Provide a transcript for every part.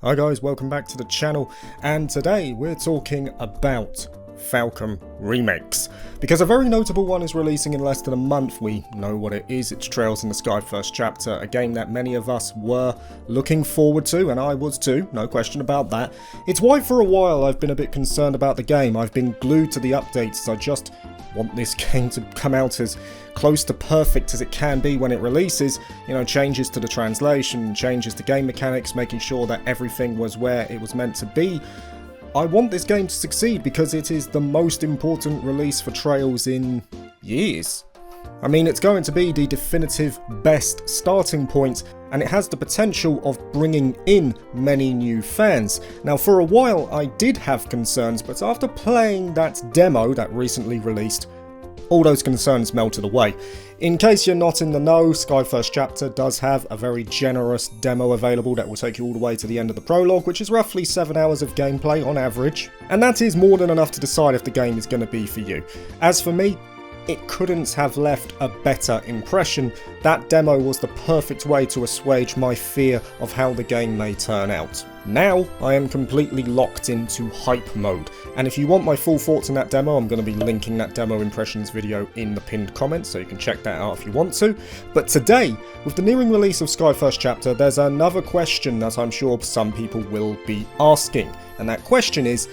Hi guys, welcome back to the channel, and today we're talking about Falcom Remakes, because a very notable one is releasing in less than a month. We know what it is. It's Trails in the Sky First Chapter, a game that many of us were looking forward to, and I was too, no question about that. It's why for a while I've been a bit concerned about the game. I've been glued to the updates as I just want this game to come out as close to perfect as it can be when it releases. You know, changes to the translation, changes to game mechanics, making sure that everything was where it was meant to be. I want this game to succeed because it is the most important release for Trails in years. I mean, it's going to be the definitive best starting point, and it has the potential of bringing in many new fans. Now, for a while I did have concerns, but after playing that demo that recently released, all those concerns melted away. In case you're not in the know, Sky First Chapter does have a very generous demo available that will take you all the way to the end of the prologue, which is roughly 7 hours of gameplay on average, and that is more than enough to decide if the game is going to be for you. As for me, it couldn't have left a better impression. That demo was the perfect way to assuage my fear of how the game may turn out. Now, I am completely locked into hype mode, and if you want my full thoughts on that demo, I'm going to be linking that demo impressions video in the pinned comment, so you can check that out if you want to. But today, with the nearing release of Sky First Chapter, there's another question that I'm sure some people will be asking, and that question is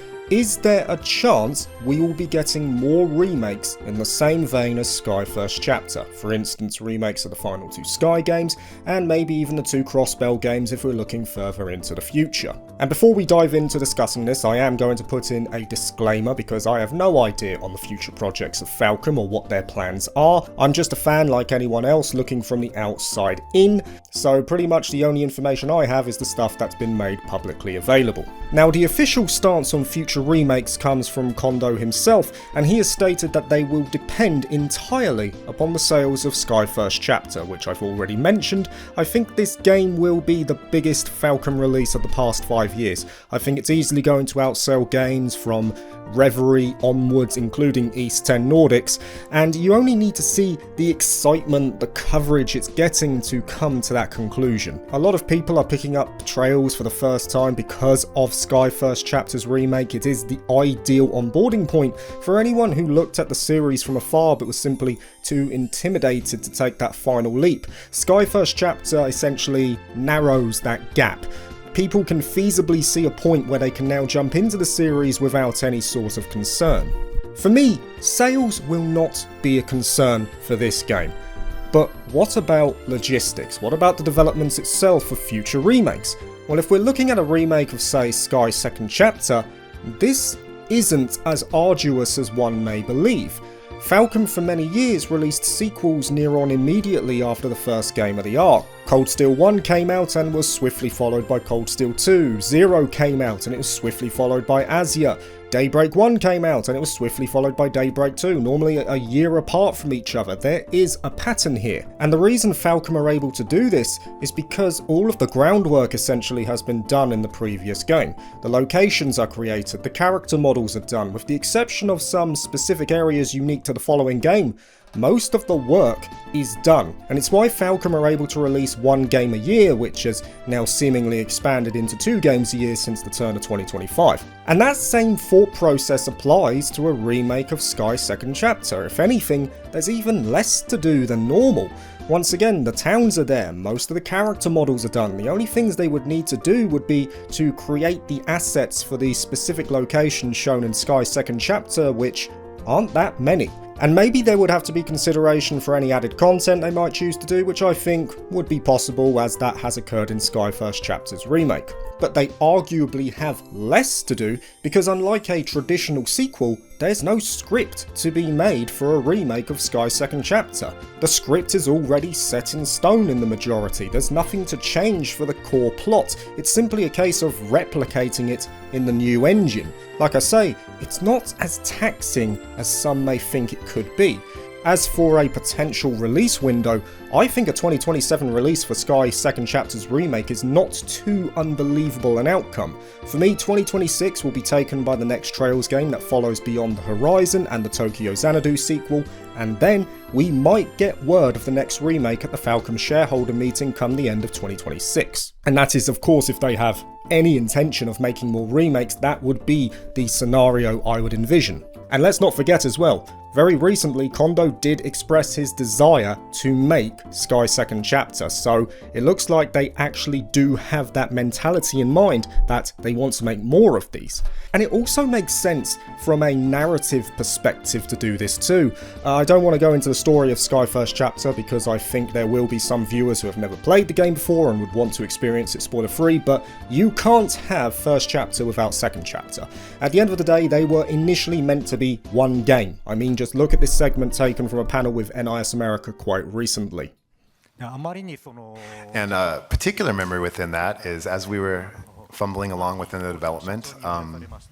there a chance we will be getting more remakes in the same vein as Sky First Chapter? For instance, remakes of the final 2 Sky games, and maybe even the 2 Crossbell games if we're looking further into the future. And before we dive into discussing this, I am going to put in a disclaimer because I have no idea on the future projects of Falcom or what their plans are. I'm just a fan like anyone else looking from the outside in, so pretty much the only information I have is the stuff that's been made publicly available. Now, the official stance on future remakes comes from Kondo himself, and he has stated that they will depend entirely upon the sales of Sky First Chapter, which I've already mentioned. I think this game will be the biggest Falcom release of the past 5 years. I think it's easily going to outsell games from Reverie onwards, including East 10 Nordics, and you only need to see the excitement, the coverage it's getting to come to that conclusion. A lot of people are picking up Trails for the first time because of Sky First Chapter's remake. It is the ideal onboarding point for anyone who looked at the series from afar but was simply too intimidated to take that final leap. Sky First Chapter essentially narrows that gap. People can feasibly see a point where they can now jump into the series without any sort of concern. For me, sales will not be a concern for this game. But what about logistics? What about the development itself for future remakes? Well, if we're looking at a remake of, say, Sky Second Chapter, this isn't as arduous as one may believe. Falcom for many years released sequels near on immediately after the first game of the arc. Cold Steel 1 came out and was swiftly followed by Cold Steel 2. Zero came out and it was swiftly followed by Azure. Daybreak 1 came out and it was swiftly followed by Daybreak 2, normally a year apart from each other. There is a pattern here. And the reason Falcom are able to do this is because all of the groundwork essentially has been done in the previous game. The locations are created, the character models are done, with the exception of some specific areas unique to the following game. Most of the work is done, and it's why Falcom are able to release 1 game a year, which has now seemingly expanded into 2 games a year since the turn of 2025. And that same thought process applies to a remake of Sky Second Chapter. If anything, there's even less to do than normal. Once again, the towns are there, most of the character models are done. The only things they would need to do would be to create the assets for the specific locations shown in Sky Second Chapter, which aren't that many. And maybe there would have to be consideration for any added content they might choose to do, which I think would be possible as that has occurred in Sky First Chapter's remake. But they arguably have less to do because unlike a traditional sequel, there's no script to be made for a remake of Sky Second Chapter. The script is already set in stone in the majority. There's nothing to change for the core plot. It's simply a case of replicating it in the new engine. Like I say, it's not as taxing as some may think it could be. As for a potential release window, I think a 2027 release for Sky Second Chapter's remake is not too unbelievable an outcome. For me, 2026 will be taken by the next Trails game that follows Beyond the Horizon and the Tokyo Xanadu sequel, and then we might get word of the next remake at the Falcom shareholder meeting come the end of 2026. And that is of course if they have any intention of making more remakes, that would be the scenario I would envision. And let's not forget as well, very recently Kondo did express his desire to make Sky Second Chapter, so it looks like they actually do have that mentality in mind that they want to make more of these. And it also makes sense from a narrative perspective to do this too. I don't want to go into the story of Sky First Chapter because I think there will be some viewers who have never played the game before and would want to experience it spoiler free, but you can't have First Chapter without Second Chapter. At the end of the day, they were initially meant to be one game. I mean, just look at this segment taken from a panel with NIS America quite recently. And a particular memory within that is as we were fumbling along within the development,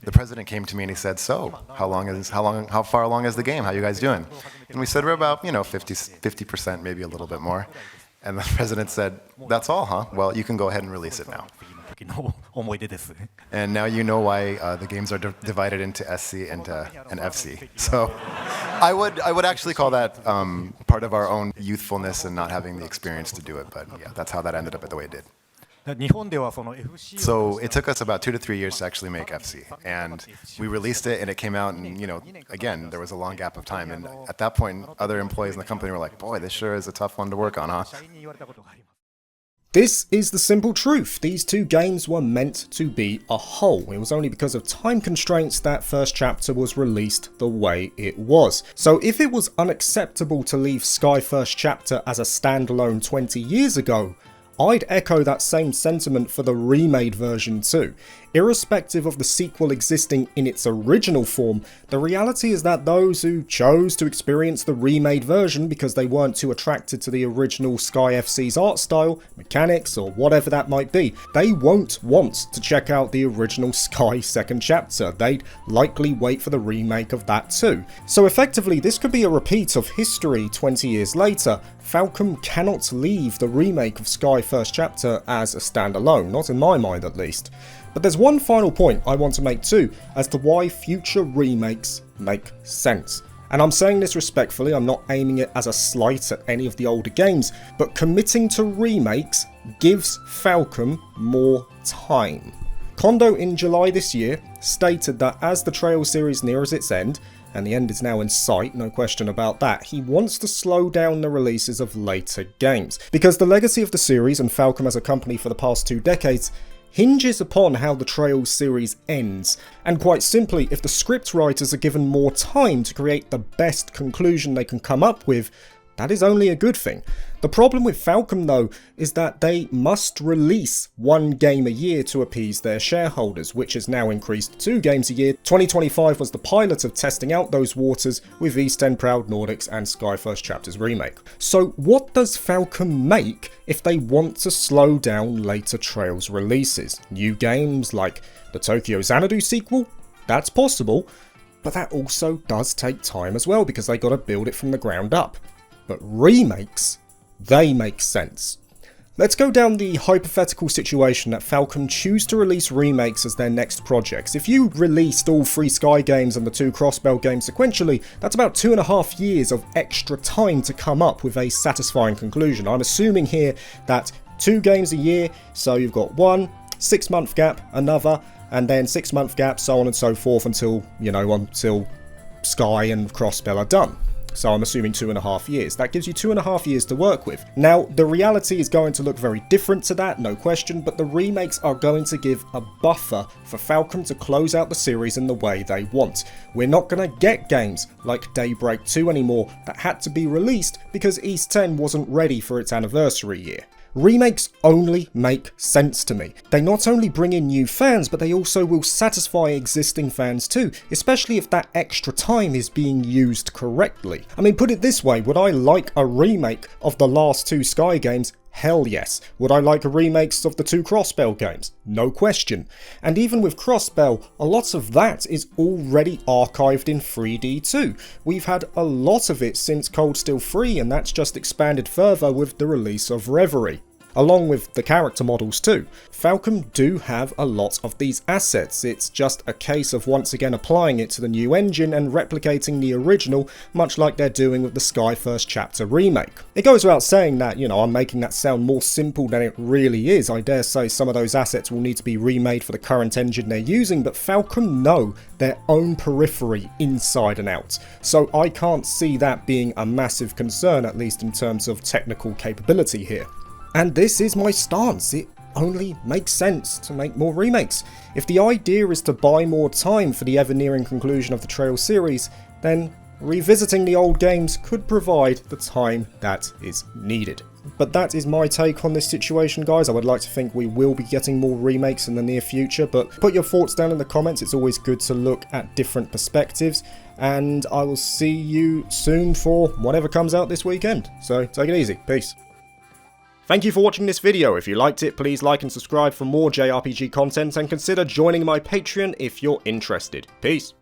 the president came to me and he said, "So, how far along is the game? How you guys doing?" And we said, "We're about 50%, maybe a little bit more." And the president said, "That's all, huh? Well, you can go ahead and release it now." And now you know why the games are divided into SC and FC. So I would actually call that part of our own youthfulness and not having the experience to do it. But yeah, that's how that ended up the way it did. So it took us about 2 to 3 years to actually make FC, and we released it, and it came out, and again, there was a long gap of time, and at that point, other employees in the company were like, "Boy, this sure is a tough one to work on, huh?" This is the simple truth. These two games were meant to be a whole. It was only because of time constraints that First Chapter was released the way it was. So if it was unacceptable to leave Sky First Chapter as a standalone 20 years ago, I'd echo that same sentiment for the remade version too. Irrespective of the sequel existing in its original form, the reality is that those who chose to experience the remade version because they weren't too attracted to the original Sky FC's art style, mechanics, or whatever that might be, they won't want to check out the original Sky Second Chapter. They'd likely wait for the remake of that too. So effectively, this could be a repeat of history 20 years later. Falcom cannot leave the remake of Sky First Chapter as a standalone, not in my mind at least. But there's one final point I want to make too, as to why future remakes make sense. And I'm saying this respectfully, I'm not aiming it as a slight at any of the older games, but committing to remakes gives Falcom more time. Kondo in July this year stated that as the Trails series nears its end, and the end is now in sight, no question about that, he wants to slow down the releases of later games. Because the legacy of the series and Falcom as a company for the past 2 decades hinges upon how the Trails series ends, and quite simply, if the script writers are given more time to create the best conclusion they can come up with, that is only a good thing. The problem with Falcom though is that they must release 1 game a year to appease their shareholders, which has now increased to 2 games a year. 2025 was the pilot of testing out those waters with East End Proud Nordics and Sky First Chapter's remake. So what does Falcom make if they want to slow down later Trails releases? New games like the Tokyo Xanadu sequel? That's possible, but that also does take time as well because they gotta build it from the ground up. But remakes, they make sense. Let's go down the hypothetical situation that Falcom choose to release remakes as their next projects. If you released all 3 Sky games and the 2 Crossbell games sequentially, that's about 2.5 years of extra time to come up with a satisfying conclusion. I'm assuming here that 2 games a year, so you've got 1 6-month gap, another, and then 6-month gap, so on and so forth until Sky and Crossbell are done. So I'm assuming 2.5 years. That gives you 2.5 years to work with. Now, the reality is going to look very different to that, no question, but the remakes are going to give a buffer for Falcom to close out the series in the way they want. We're not going to get games like Daybreak 2 anymore that had to be released because East 10 wasn't ready for its anniversary year. Remakes only make sense to me. They not only bring in new fans, but they also will satisfy existing fans too, especially if that extra time is being used correctly. I mean, put it this way, would I like a remake of the last 2 Sky games? Hell yes. Would I like a remakes of the 2 Crossbell games? No question. And even with Crossbell, a lot of that is already archived in 3D too. We've had a lot of it since Cold Steel 3, and that's just expanded further with the release of Reverie. along with the character models too. Falcom do have a lot of these assets, it's just a case of once again applying it to the new engine and replicating the original, much like they're doing with the Sky First Chapter remake. It goes without saying that, I'm making that sound more simple than it really is. I dare say some of those assets will need to be remade for the current engine they're using, but Falcom know their own periphery inside and out, so I can't see that being a massive concern, at least in terms of technical capability here. And this is my stance. It only makes sense to make more remakes. If the idea is to buy more time for the ever nearing conclusion of the Trail series, then revisiting the old games could provide the time that is needed. But that is my take on this situation, guys. I would like to think we will be getting more remakes in the near future, but put your thoughts down in the comments. It's always good to look at different perspectives, and I will see you soon for whatever comes out this weekend. So take it easy. Peace. Thank you for watching this video. If you liked it, please like and subscribe for more JRPG content, and consider joining my Patreon if you're interested. Peace.